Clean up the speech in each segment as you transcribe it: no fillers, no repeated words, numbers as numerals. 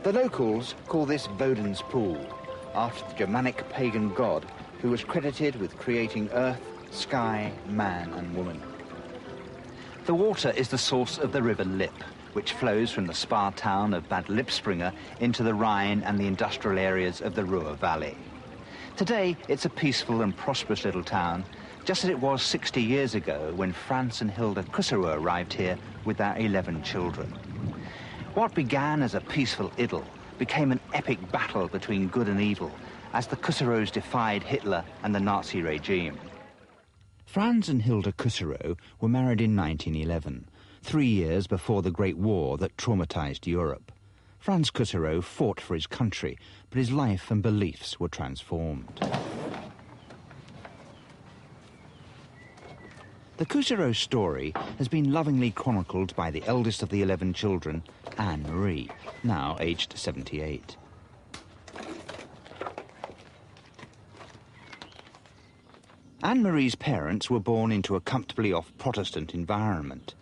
The locals call this Woden's Pool, after the Germanic pagan god who was credited with creating earth, sky, man and woman. The water is the source of the River Lipp, which flows from the spa town of Bad Lippspringe into the Rhine and the industrial areas of the Ruhr Valley. Today, it's a peaceful and prosperous little town, just as it was 60 years ago when Franz and Hilda Kusserow arrived here with their 11 children. What began as a peaceful idyll became an epic battle between good and evil as the Kusserows defied Hitler and the Nazi regime. Franz and Hilda Kusserow were married in 1911, 3 years before the Great War that traumatized Europe. Franz Kusserow fought for his country, but his life and beliefs were transformed. The Kusserow story has been lovingly chronicled by the eldest of the 11 children, Anne-Marie, now aged 78. Anne-Marie's parents were born into a comfortably off Protestant environment.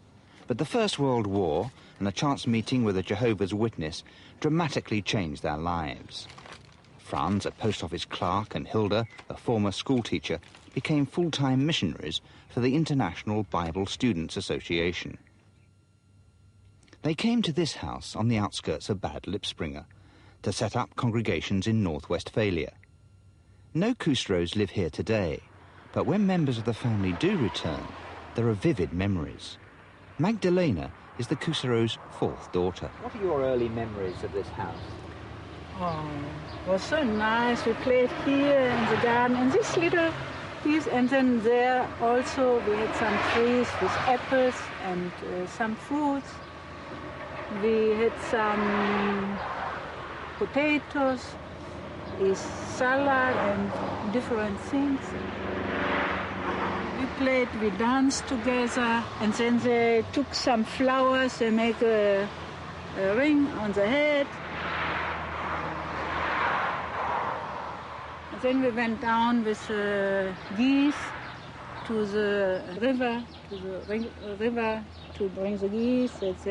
But the First World War and a chance meeting with a Jehovah's Witness dramatically changed their lives. Franz, a post office clerk, and Hilda, a former schoolteacher, became full-time missionaries for the International Bible Students Association. They came to this house on the outskirts of Bad Lippspringe to set up congregations in North Westphalia. No Kusserows live here today, but when members of the family do return, there are vivid memories. Magdalena is the Kusserows' fourth daughter. What are your early memories of this house? Oh, it was so nice. We played here in the garden, in this little piece, and then there also we had some trees with apples and some fruits. We had some potatoes, a salad and different things. We played, we danced together, and then they took some flowers, they make a ring on the head. And then we went down with geese to the river, to bring the geese, that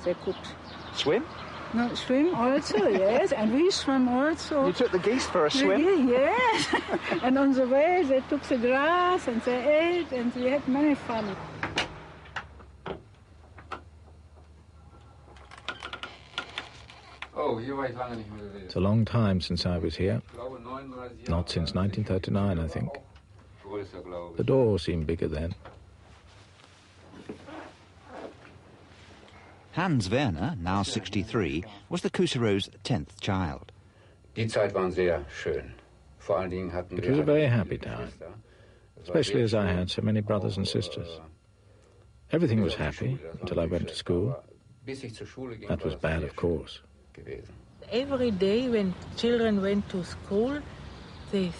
they could Swim? No, swim also, yes, and we swim also. You took the geese for a swim? Yes, and on the way they took the grass and they ate and we had many fun. It's a long time since I was here. Not since 1939, I think. The door seemed bigger then. Hans Werner, now 63, was the Kusserows' 10th child. It was a very happy time, especially as I had so many brothers and sisters. Everything was happy until I went to school. That was bad, of course. Every day when children went to school, they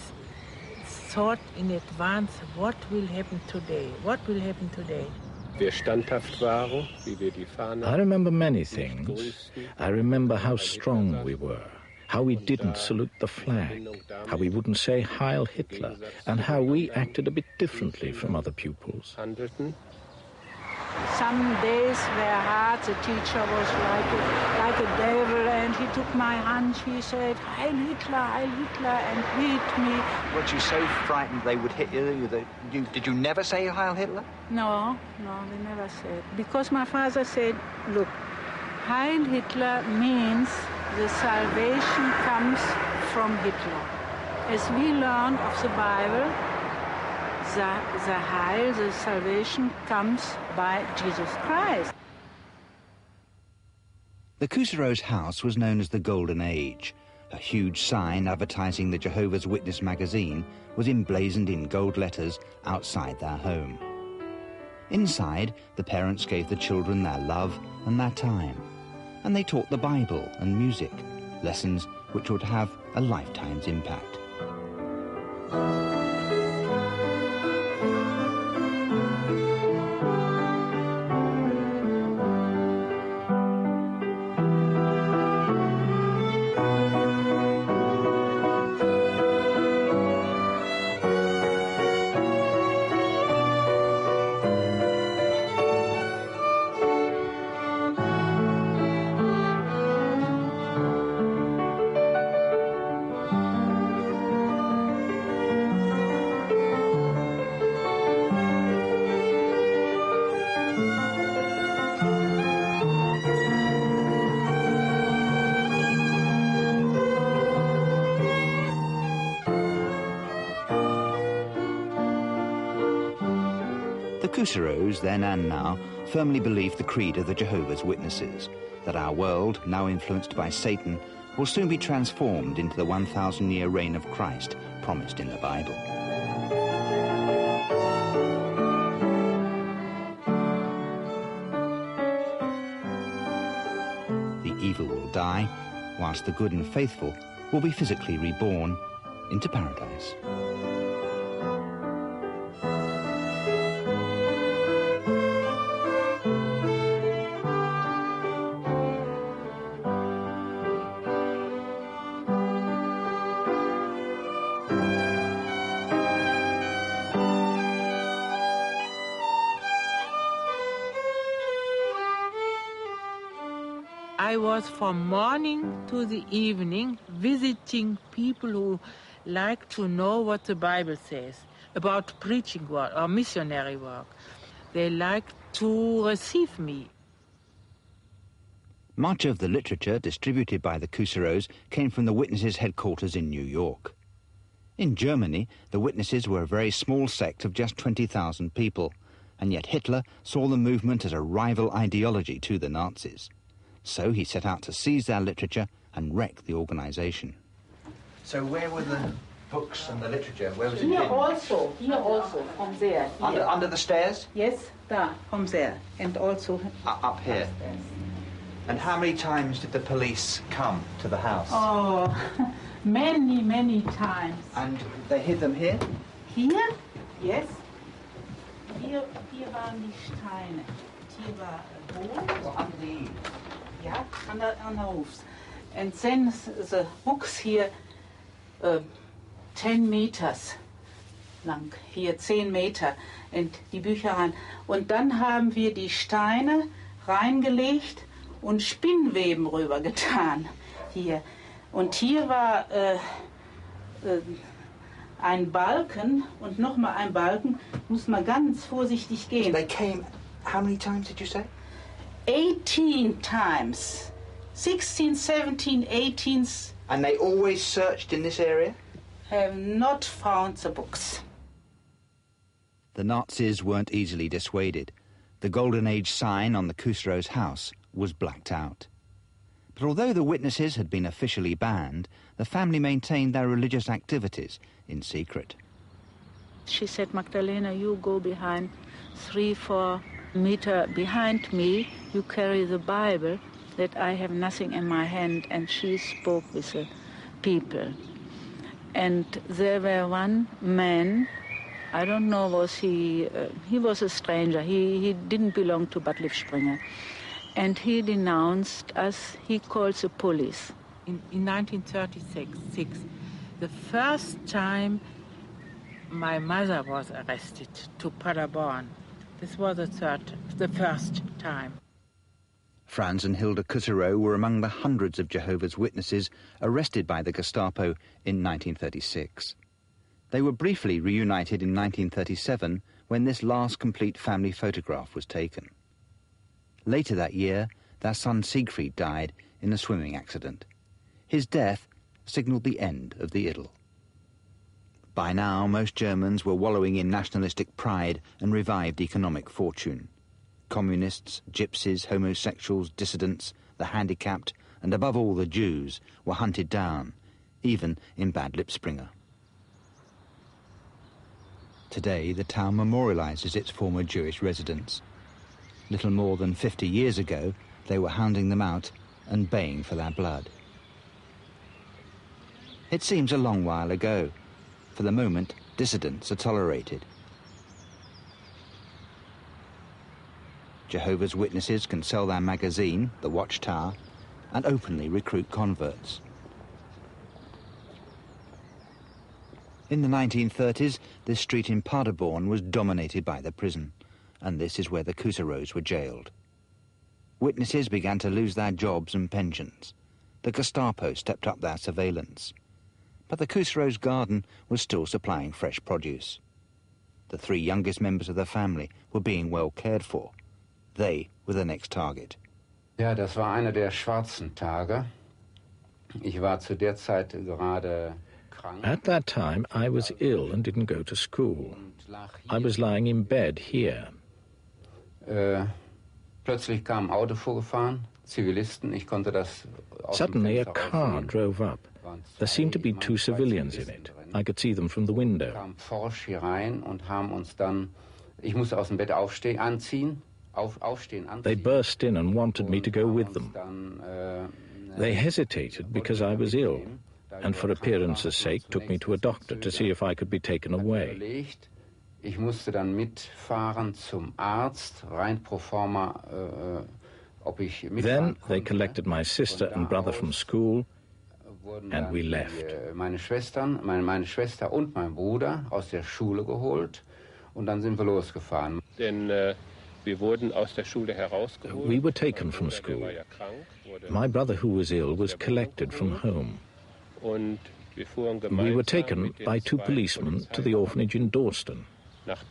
thought in advance, what will happen today? What will happen today? I remember many things. I remember how strong we were, how we didn't salute the flag, how we wouldn't say Heil Hitler, and how we acted a bit differently from other pupils. Some days were hard. The teacher was like a devil, and he took my hand. He said, Heil Hitler, and beat me. Were you so frightened they would hit you? Did you never say Heil Hitler? No, we never said. Because my father said, look, Heil Hitler means the salvation comes from Hitler. As we learned of the Bible, the Heil, the salvation, comes by Jesus Christ. The Kusserows' house was known as the Golden Age. A huge sign advertising the Jehovah's Witness magazine was emblazoned in gold letters outside their home. Inside, the parents gave the children their love and their time, and they taught the Bible and music, lessons which would have a lifetime's impact. Kuseros, then and now, firmly believe the creed of the Jehovah's Witnesses, that our world, now influenced by Satan, will soon be transformed into the 1,000-year reign of Christ promised in the Bible. The evil will die, whilst the good and faithful will be physically reborn into paradise. I was from morning to the evening visiting people who like to know what the Bible says about preaching work or missionary work. They like to receive me. Much of the literature distributed by the Kuseros came from the Witnesses' headquarters in New York. In Germany, the Witnesses were a very small sect of just 20,000 people, and yet Hitler saw the movement as a rival ideology to the Nazis. So he set out to seize their literature and wreck the organisation. So where were the books and the literature? Where was it Here hidden? also, from there. Here. Under the stairs? Yes, there, from there, and also Up here. upstairs. And how many times did the police come to the house? Oh, many, many times. And they hid them here? Hier? Yes. Hier waren die Steine. Hier war Boden. Under the eaves. Yeah, on the roofs. And then the books here, 10 meters lang, hier 10 Meter, und die Bücher rein. Und dann haben wir die Steine reingelegt und Spinnweben rübergetan, hier. Und hier war ein Balken und nochmal ein Balken, muss man ganz vorsichtig gehen. They came, how many times did you say? 18 times. 16, 17, 18 And they always searched in this area? have not found the books. The Nazis weren't easily dissuaded. The Golden Age sign on the Kuseros' house was blacked out. But although the Witnesses had been officially banned, the family maintained their religious activities in secret. She said, Magdalena, you go behind 3-4 meters behind me. You carry the Bible, that I have nothing in my hand. And she spoke with the people. And there were one man, I don't know, was he was a stranger. He didn't belong to Bad Lippspringe. And he denounced us, he called the police. In 1936, the first time my mother was arrested to Paderborn. This was the first time. Franz and Hilda Kusserow were among the hundreds of Jehovah's Witnesses arrested by the Gestapo in 1936. They were briefly reunited in 1937 when this last complete family photograph was taken. Later that year, their son Siegfried died in a swimming accident. His death signalled the end of the idyll. By now, most Germans were wallowing in nationalistic pride and revived economic fortune. Communists, gypsies, homosexuals, dissidents, the handicapped, and above all the Jews, were hunted down, even in Bad Lippspringe. Today, the town memorialises its former Jewish residents. Little more than 50 years ago, they were hounding them out and baying for their blood. It seems a long while ago. For the moment, dissidents are tolerated. Jehovah's Witnesses can sell their magazine, The Watchtower, and openly recruit converts. In the 1930s, this street in Paderborn was dominated by the prison, and this is where the Kusserows were jailed. Witnesses began to lose their jobs and pensions. The Gestapo stepped up their surveillance. But the Kusserows' garden was still supplying fresh produce. The 3 youngest members of the family were being well cared for. They were the next target. Ja, das war einer der schwarzen Tage. Ich war zu der Zeit gerade krank. At that time, I was ill and didn't go to school. I was lying in bed here, Plötzlich kam ein Auto vorgefahren, Zivilisten, ich konnte das aus dem Suddenly a Fenster car raussehen. drove up. There seemed to be two civilians in it. I could see them from the window. Kam forsch hier rein und haben uns dann, ich musste aus dem Bett aufstehen, anziehen. They burst in and wanted me to go with them. They hesitated because I was ill, and for appearance's sake took me to a doctor to see if I could be taken away. Ich musste dann mitfahren zum Arzt, rein pro forma, ob ich mitfahren Then they konnte. collected my sister and brother from school, and we left. Meine Schwester und mein Bruder aus der Schule geholt und dann sind wir losgefahren. Denn wir wurden aus der Schule herausgeholt. We were taken from school. My brother, who was ill, was collected from home. Und wir fuhren We were gemeinsam taken mit den by two zwei policemen to the orphanage in Dawston. nach